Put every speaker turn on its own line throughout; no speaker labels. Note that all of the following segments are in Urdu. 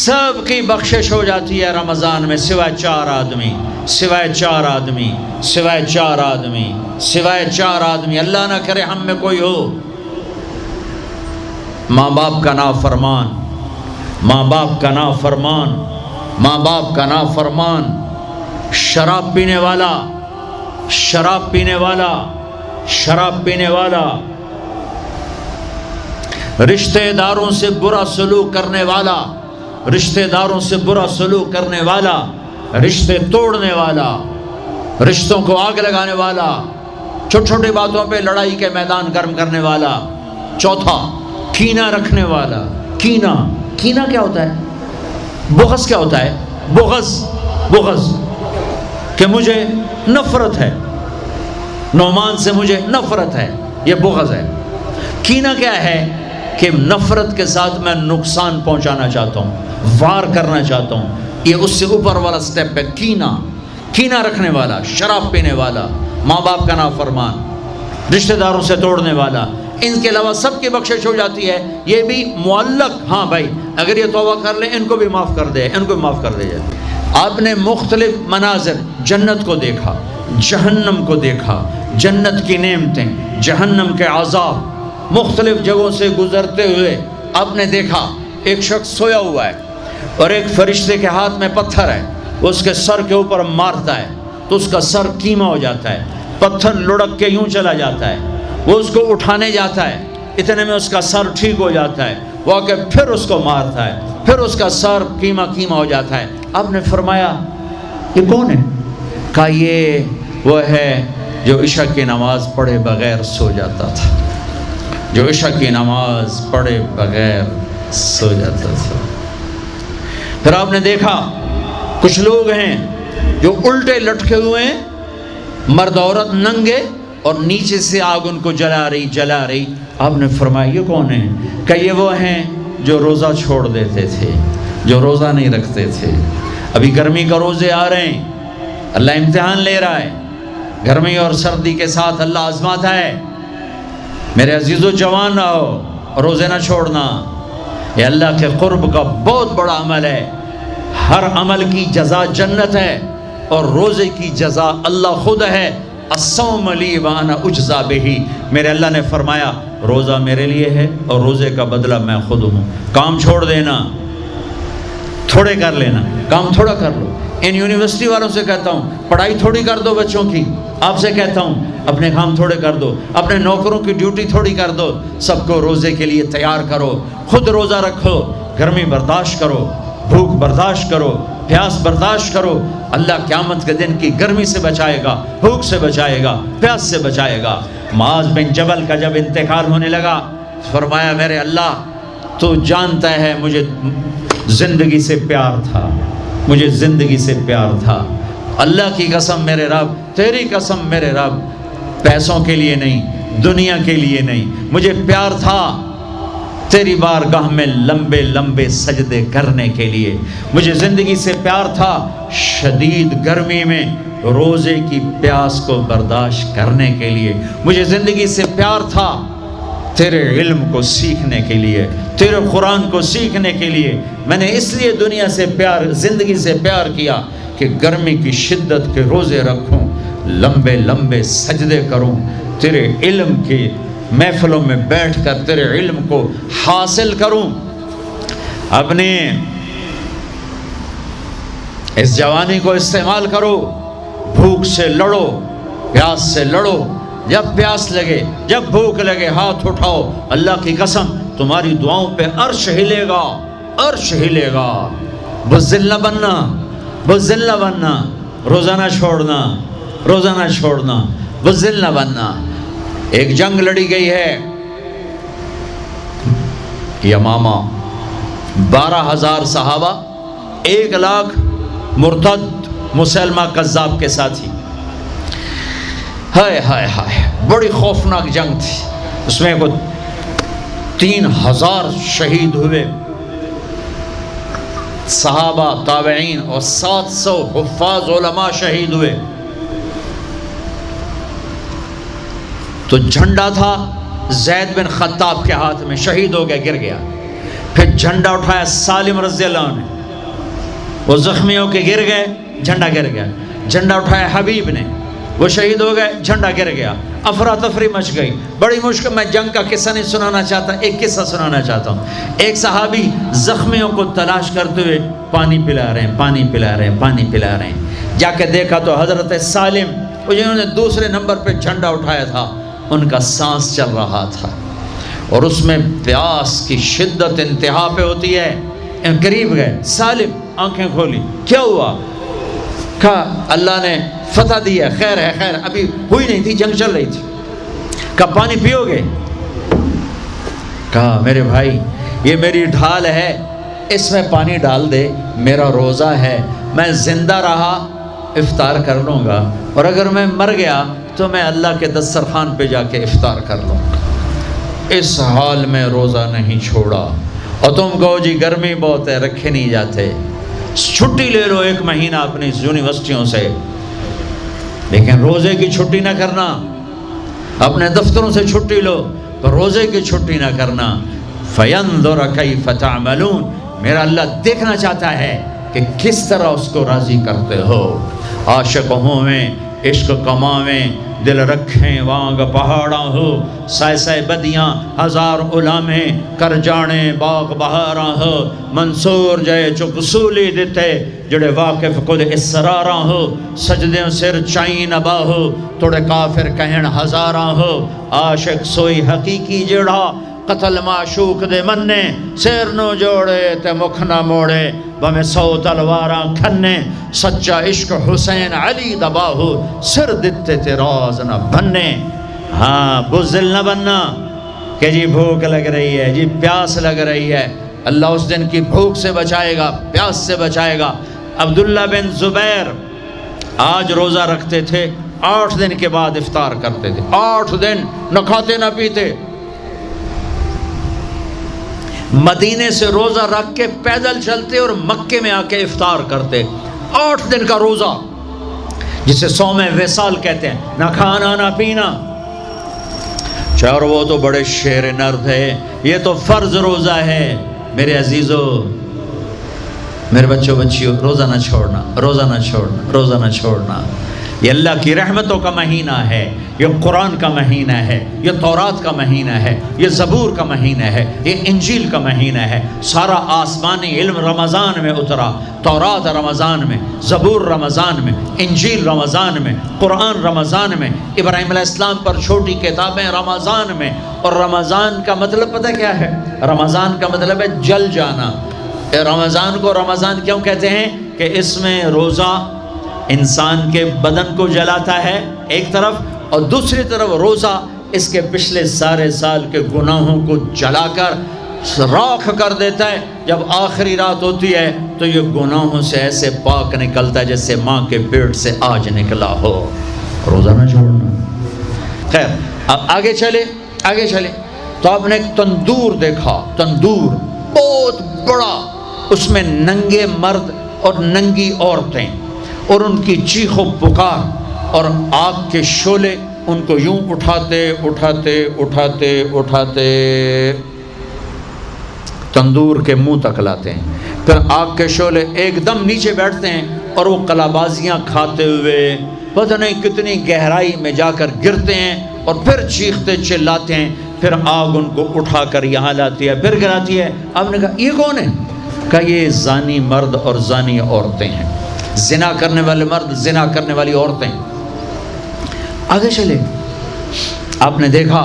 سب کی بخشش ہو جاتی ہے رمضان میں سوائے چار آدمی، سوائے چار آدمی، سوائے چار آدمی، سوائے چار آدمی، اللہ نہ کرے ہم میں کوئی ہو۔ ماں باپ کا نافرمان، ماں باپ کا نافرمان، ماں باپ کا نافرمان، شراب پینے والا، شراب پینے والا، شراب پینے والا، رشتہ داروں سے برا سلوک کرنے والا، رشتہ داروں سے برا سلوک کرنے والا، رشتے توڑنے والا، رشتوں کو آگ لگانے والا، چھوٹی چھوٹی باتوں پہ لڑائی کے میدان گرم کرنے والا۔ چوتھا، کینہ رکھنے والا۔ کینہ، کینہ کیا ہوتا ہے؟ بغض کیا ہوتا ہے؟ بغض، بغض کہ مجھے نفرت ہے، نعمان سے مجھے نفرت ہے، یہ بغض ہے۔ کینہ کیا ہے؟ کہ نفرت کے ساتھ میں نقصان پہنچانا چاہتا ہوں، وار کرنا چاہتا ہوں، یہ اس سے اوپر والا سٹیپ ہے کینہ۔ کینہ رکھنے والا، شراب پینے والا، ماں باپ کا نافرمان، رشتہ داروں سے توڑنے والا، ان کے علاوہ سب کی بخشش ہو جاتی ہے۔ یہ بھی معلق، ہاں بھائی اگر یہ توبہ کر لیں ان کو بھی معاف کر دے، ان کو بھی معاف کر دے جائے۔ آپ نے مختلف مناظر، جنت کو دیکھا، جہنم کو دیکھا، جنت کی نعمتیں، جہنم کے عذاب، مختلف جگہوں سے گزرتے ہوئے آپ نے دیکھا ایک شخص سویا ہوا ہے اور ایک فرشتے کے ہاتھ میں پتھر ہے، وہ اس کے سر کے اوپر مارتا ہے تو اس کا سر کیما ہو جاتا ہے، پتھر لڑک کے یوں چلا جاتا ہے، وہ اس کو اٹھانے جاتا ہے، اتنے میں اس کا سر ٹھیک ہو جاتا ہے، وہ آ کے پھر اس کو مارتا ہے، پھر اس کا سر کیما کیما ہو جاتا ہے۔ آپ نے فرمایا یہ کون ہے؟ کہا یہ وہ ہے جو عشاء کی نماز پڑھے بغیر سو جاتا تھا، جو عشاء کی نماز پڑھے بغیر سو جاتا تھا۔ پھر آپ نے دیکھا کچھ لوگ ہیں جو الٹے لٹکے ہوئے ہیں، مرد عورت ننگے، اور نیچے سے آگ ان کو جلا رہی جلا رہی۔ آپ نے فرمایا یہ کون ہیں؟ کہ یہ وہ ہیں جو روزہ چھوڑ دیتے تھے، جو روزہ نہیں رکھتے تھے۔ ابھی گرمی کا روزے آ رہے ہیں، اللہ امتحان لے رہا ہے، گرمی اور سردی کے ساتھ اللہ آزماتا ہے۔ میرے عزیزو جوان رہو، روزے نہ چھوڑنا، یہ اللہ کے قرب کا بہت بڑا عمل ہے۔ ہر عمل کی جزا جنت ہے اور روزے کی جزا اللہ خود ہے۔ الصوم لی وانا اجزا بہ، میرے اللہ نے فرمایا روزہ میرے لیے ہے اور روزے کا بدلہ میں خود ہوں۔ کام چھوڑ دینا، تھوڑے کر لینا، کام تھوڑا کر لو۔ ان یونیورسٹی والوں سے کہتا ہوں پڑھائی تھوڑی کر دو بچوں کی، آپ سے کہتا ہوں اپنے کام تھوڑے کر دو، اپنے نوکروں کی ڈیوٹی تھوڑی کر دو، سب کو روزے کے لیے تیار کرو، خود روزہ رکھو، گرمی برداشت کرو، بھوک برداشت کرو، پیاس برداشت کرو۔ اللہ قیامت کے دن کی گرمی سے بچائے گا، بھوک سے بچائے گا، پیاس سے بچائے گا۔ معاذ بن جبل کا جب انتقال ہونے لگا فرمایا میرے اللہ تو جانتا ہے مجھے زندگی سے پیار تھا، مجھے زندگی سے پیار تھا، اللہ کی قسم میرے رب، تیری قسم میرے رب، پیسوں کے لیے نہیں، دنیا کے لیے نہیں، مجھے پیار تھا تیری بارگاہ میں لمبے لمبے سجدے کرنے کے لیے، مجھے زندگی سے پیار تھا شدید گرمی میں روزے کی پیاس کو برداشت کرنے کے لیے، مجھے زندگی سے پیار تھا تیرے علم کو سیکھنے کے لیے، تیرے قرآن کو سیکھنے کے لیے۔ میں نے اس لیے دنیا سے پیار، زندگی سے پیار کیا کہ گرمی کی شدت کے روزے رکھوں، لمبے لمبے سجدے کروں، تیرے علم کی محفلوں میں بیٹھ کر تیرے علم کو حاصل کروں۔ اپنے اس جوانی کو استعمال کرو، بھوک سے لڑو، پیاس سے لڑو، جب پیاس لگے، جب بھوک لگے ہاتھ اٹھاؤ، اللہ کی قسم تمہاری دعاؤں پہ عرش ہلے گا، عرش ہلے گا۔ بزدل نہ بننا، بزدل نہ بننا، روزہ نہ چھوڑنا، روزہ نہ چھوڑنا، بزدل نہ بننا۔ ایک جنگ لڑی گئی ہے یمامہ، 12,000 صحابہ، 1,00,000 مرتد مسلمہ کذاب کے ساتھی۔ ہائے ہائے ہائے، بڑی خوفناک جنگ تھی، اس میں کو 3,000 شہید ہوئے، صحابہ، تابعین اور 700 حفاظ علماء شہید ہوئے۔ تو جھنڈا تھا زید بن خطاب کے ہاتھ میں، شہید ہو گیا، گر گیا۔ پھر جھنڈا اٹھایا سالم رضی اللہ عنہ نے، وہ زخمی ہو کے گر گئے، جھنڈا گر گیا، جھنڈا اٹھایا حبیب نے، وہ شہید ہو گئے، جھنڈا گر گیا، افراتفری مچ گئی، بڑی مشکل۔ میں جنگ کا قصہ نہیں سنانا چاہتا، ایک قصہ سنانا چاہتا ہوں۔ ایک صحابی زخمیوں کو تلاش کرتے ہوئے پانی پلا رہے ہیں، پانی پلا رہے ہیں، پانی پلا رہے ہیں، جا کے دیکھا تو حضرت سالم، وہ جنہوں نے دوسرے نمبر پہ جھنڈا اٹھایا تھا، ان کا سانس چل رہا تھا، اور اس میں پیاس کی شدت انتہا پہ ہوتی ہے۔ قریب گئے، سالم آنکھیں کھولی، کیا ہوا؟ کہا اللہ نے فتح دی ہے، خیر ہے، خیر، ابھی ہوئی نہیں تھی، جنگ چل رہی تھی۔ کہا پانی پیو گے؟ کہا میرے بھائی یہ میری ڈھال ہے، اس میں پانی ڈال دے، میرا روزہ ہے، میں زندہ رہا افطار کر لوں گا، اور اگر میں مر گیا تو میں اللہ کے دسترخوان پہ جا کے افطار کر لوں گا۔ اس حال میں روزہ نہیں چھوڑا، اور تم کہو جی گرمی بہت ہے، رکھے نہیں جاتے، چھٹی لے لو 1 مہینہ اپنی یونیورسٹیوں سے، لیکن روزے کی چھٹی نہ کرنا، اپنے دفتروں سے چھٹی لو پر روزے کی چھٹی نہ کرنا۔ فَيَنْظُرَ كَيْفَ تَعْمَلُونَ، میرا اللہ دیکھنا چاہتا ہے کہ کس طرح اس کو راضی کرتے ہو۔ عاشق ہوں میں عشق کماویں، دل رکھیں وانگ پہاڑاں ہو، سائے سائے بدیاں ہزار غلامیں، کر جانے باغ بہاراں ہو، منصور جائے چکسولی دیتے جڑے واقف کل اسراراں ہو، سجدیں سر چائیں نبا ہو، توڑے کافر کہن ہزاراں ہو، عاشق سوئی حقیقی جڑا قتل معشوق دے مننے، سیر نو جوڑے تے مکھ نہ موڑے، بمیں 100 تلواراں کھنے، سچا عشق حسین علی دباہو، سر دتے تے راز نہ بننے۔ ہاں بزدل نہ بننا کہ جی بھوک لگ رہی ہے، جی پیاس لگ رہی ہے، اللہ اس دن کی بھوک سے بچائے گا، پیاس سے بچائے گا۔ عبداللہ بن زبیر آج روزہ رکھتے تھے، 8 دن کے بعد افطار کرتے تھے، 8 دن نہ کھاتے نہ پیتے، مدینے سے روزہ رکھ کے پیدل چلتے اور مکے میں آ کے افطار کرتے، 8 دن کا روزہ جسے صوم وصال کہتے ہیں، نہ کھانا نہ پینا۔ اور وہ تو بڑے شیر نرد ہے، یہ تو فرض روزہ ہے۔ میرے عزیزو، میرے بچوں بچیوں، روزہ نہ چھوڑنا، روزہ نہ چھوڑنا، روزہ نہ چھوڑنا۔ یہ اللہ کی رحمتوں کا مہینہ ہے، یہ قرآن کا مہینہ ہے، یہ تورات کا مہینہ ہے، یہ زبور کا مہینہ ہے، یہ انجیل کا مہینہ ہے۔ سارا آسمانی علم رمضان میں اترا، تورات رمضان میں، زبور رمضان میں، انجیل رمضان میں، قرآن رمضان میں، ابراہیم علیہ السلام پر چھوٹی کتابیں رمضان میں۔ اور رمضان کا مطلب پتہ کیا ہے؟ رمضان کا مطلب ہے جل جانا۔ رمضان کو رمضان کیوں کہتے ہیں؟ کہ اس میں روزہ انسان کے بدن کو جلاتا ہے ایک طرف، اور دوسری طرف روزہ اس کے پچھلے سارے سال کے گناہوں کو جلا کر راکھ کر دیتا ہے۔ جب آخری رات ہوتی ہے تو یہ گناہوں سے ایسے پاک نکلتا ہے جیسے ماں کے پیٹ سے آج نکلا ہو۔ روزہ نہ چھوڑنا۔ خیر، اب آگے چلے تو آپ نے ایک تندور دیکھا، تندور بہت بڑا، اس میں ننگے مرد اور ننگی عورتیں، اور ان کی چیخ و پکار، اور آگ کے شعلے ان کو یوں اٹھاتے اٹھاتے اٹھاتے اٹھاتے تندور کے منہ تک لاتے ہیں۔ پھر آگ کے شعلے ایک دم نیچے بیٹھتے ہیں، اور وہ کلابازیاں کھاتے ہوئے پتہ نہیں کتنی گہرائی میں جا کر گرتے ہیں، اور پھر چیختے چلاتے ہیں۔ پھر آگ ان کو اٹھا کر یہاں لاتی ہے، پھر گراتی ہے۔ آپ نے کہا یہ کون ہے؟ کہا یہ زانی مرد اور زانی عورتیں ہیں، زنا کرنے والے مرد، زنا کرنے والی عورتیں۔ آگے چلے، آپ نے دیکھا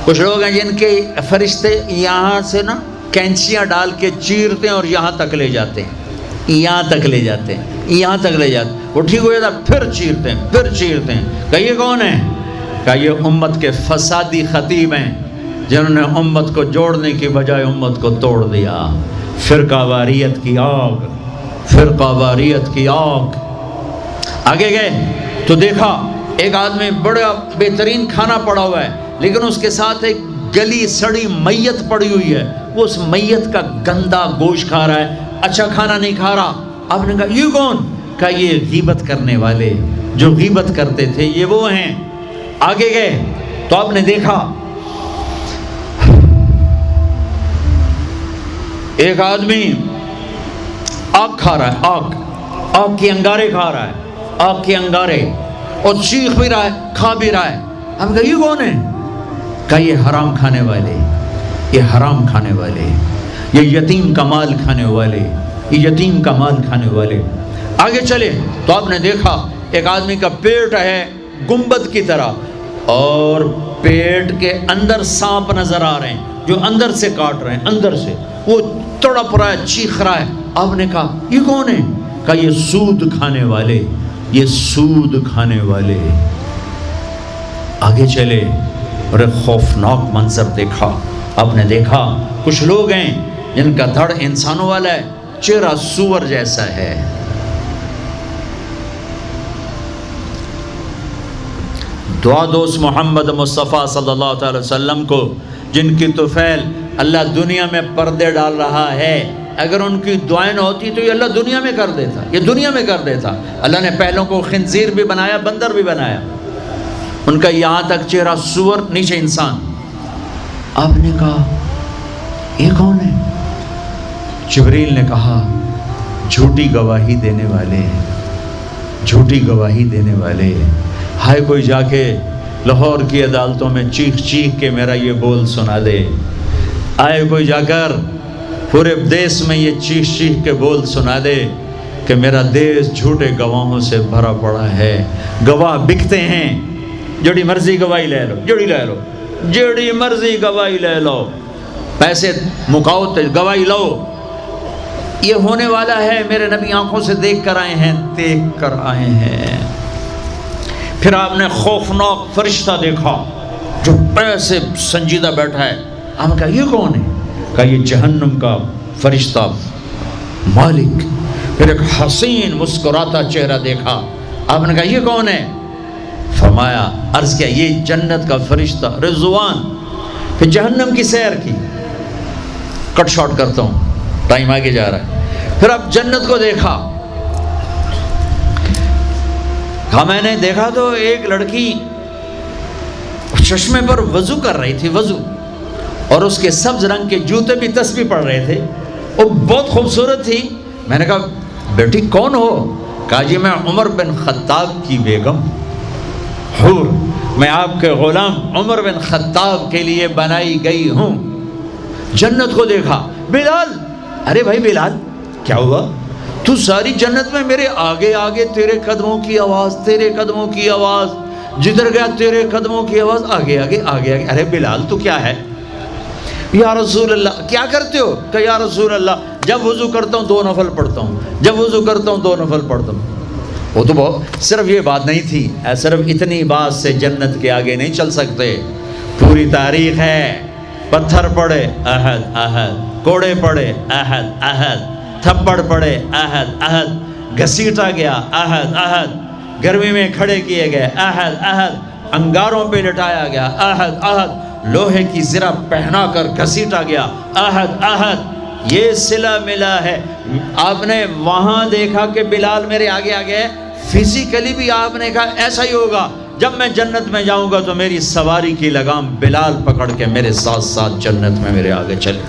کچھ لوگ ہیں جن کے فرشتے یہاں سے نا کینچیاں ڈال کے چیرتے ہیں اور یہاں تک لے جاتے ہیں، یہاں تک لے جاتے ہیں، یہاں تک لے جاتے ہیں، وہ ٹھیک ہو جاتا پھر چیرتے ہیں، پھر چیرتے ہیں۔ کہ یہ کون ہے؟ کہ یہ امت کے فسادی خطیب ہیں جنہوں نے امت کو جوڑنے کی بجائے امت کو توڑ دیا۔ فرقہ واریت کی آگ، فرقہ واریت کی آگ۔ آگے گئے تو دیکھا ایک آدمی بڑا بہترین کھانا پڑا ہوا ہے، لیکن اس کے ساتھ ایک گلی سڑی میت پڑی ہوئی ہے، وہ اس میت کا گندا گوشت کھا رہا ہے، اچھا کھانا نہیں کھا رہا۔ آپ نے کہا یہ کون؟ کہا یہ غیبت کرنے والے، جو غیبت کرتے تھے یہ وہ ہیں۔ آگے گئے تو آپ نے دیکھا ایک آدمی آگ کھا رہا ہے، آگ کے انگارے کھا رہا ہے، آگ کے انگارے، اور چیخ بھی رہا ہے، کھا بھی رہا ہے. ہم کہا یہ کون ہے؟ کہا یہ حرام کھانے والے، یہ حرام کھانے والے، یہ یتیم کا مال کھانے والے، یہ یتیم کا مال کھانے والے. آگے چلے تو آپ نے دیکھا ایک آدمی کا پیٹ ہے گنبد کی طرح، اور پیٹ کے اندر سانپ نظر آ رہے ہیں جو اندر سے کاٹ رہے ہیں، اندر سے وہ تڑپ رہا ہے، چیخ رہا ہے. آپ نے کہا یہ کون ہے؟ کہا یہ سود کھانے والے، یہ سود کھانے والے. آگے چلے اور ایک خوفناک منظر دیکھا. آپ نے دیکھا کچھ لوگ ہیں جن کا دھڑ انسانوں والا ہے، چہرہ سور جیسا ہے. دعا دوست محمد مصطفیٰ صلی اللہ تعالی وسلم کو، جن کی طفیل اللہ دنیا میں پردے ڈال رہا ہے، اگر ان کی دعائیں نہ ہوتی تو یہ اللہ دنیا میں کر دیتا، یہ دنیا میں کر دیتا. اللہ نے پہلوں کو خنزیر بھی بنایا، بندر بھی بنایا، ان کا یہاں تک چہرہ سور، نیچے انسان. آپ نے کہا یہ کون ہے؟ جبریل نے کہا جھوٹی گواہی دینے والے، جھوٹی گواہی دینے والے. ہائے کوئی جا کے لاہور کی عدالتوں میں چیخ چیخ کے میرا یہ بول سنا دے. آئے کوئی جا کر پورے دیس میں یہ چیخ چیخ کے بول سنا دے کہ میرا دیس جھوٹے گواہوں سے بھرا پڑا ہے. گواہ بکتے ہیں، جڑی مرضی گواہی لے لو، جڑی مرضی گواہی لے لو، پیسے مکاؤ تو گواہی لو. یہ ہونے والا ہے، میرے نبی آنکھوں سے دیکھ کر آئے ہیں، دیکھ کر آئے ہیں. پھر آپ نے خوفناک فرشتہ دیکھا جو ایسے سنجیدہ بیٹھا ہے. ہم نے کہا یہ کون ہے؟ کہا یہ جہنم کا فرشتہ مالک. پھر ایک حسین مسکراتا چہرہ دیکھا. آپ نے کہا یہ کون ہے؟ فرمایا، عرض کیا یہ جنت کا فرشتہ رضوان. پھر جہنم کی سیر کی. کٹ شارٹ کرتا ہوں، ٹائم آگے جا رہا ہے. پھر اب جنت کو دیکھا. کہا میں نے دیکھا تو ایک لڑکی چشمے پر وضو کر رہی تھی، وضو، اور اس کے سبز رنگ کے جوتے بھی تسبیح پڑھ رہے تھے، وہ بہت خوبصورت تھی. میں نے کہا بیٹی کون ہو؟ کہا جی میں عمر بن خطاب کی بیگم حور، میں آپ کے غلام عمر بن خطاب کے لیے بنائی گئی ہوں. جنت کو دیکھا. بلال، ارے بھائی بلال کیا ہوا؟ تو ساری جنت میں میرے آگے آگے، تیرے قدموں کی آواز، تیرے قدموں کی آواز، جدھر گیا تیرے قدموں کی آواز، آگے آگے آگے آگے. ارے بلال تو کیا ہے؟ یا رسول اللہ کیا کرتے ہو؟ کہ یا رسول اللہ جب وضو کرتا ہوں 2 نفل پڑھتا ہوں، جب وضو کرتا ہوں 2 نفل پڑھتا ہوں. وہ تو بہت صرف یہ بات نہیں تھی، صرف اتنی بات سے جنت کے آگے نہیں چل سکتے. پوری تاریخ ہے. پتھر پڑے احد احد، کوڑے پڑے احد احد، تھپڑ پڑے احد احد، گھسیٹا گیا احد احد، گرمی میں کھڑے کیے گئے احد احد، انگاروں پہ لٹایا گیا احد احد، لوہے کی زرہ پہنا کر گھسیٹا گیا احد احد. یہ صلہ ملا ہے. آپ نے وہاں دیکھا کہ بلال میرے آگے آگے ہے، فزیکلی بھی آپ نے کہا ایسا ہی ہوگا. جب میں جنت میں جاؤں گا تو میری سواری کی لگام بلال پکڑ کے میرے ساتھ ساتھ جنت میں میرے آگے چلے.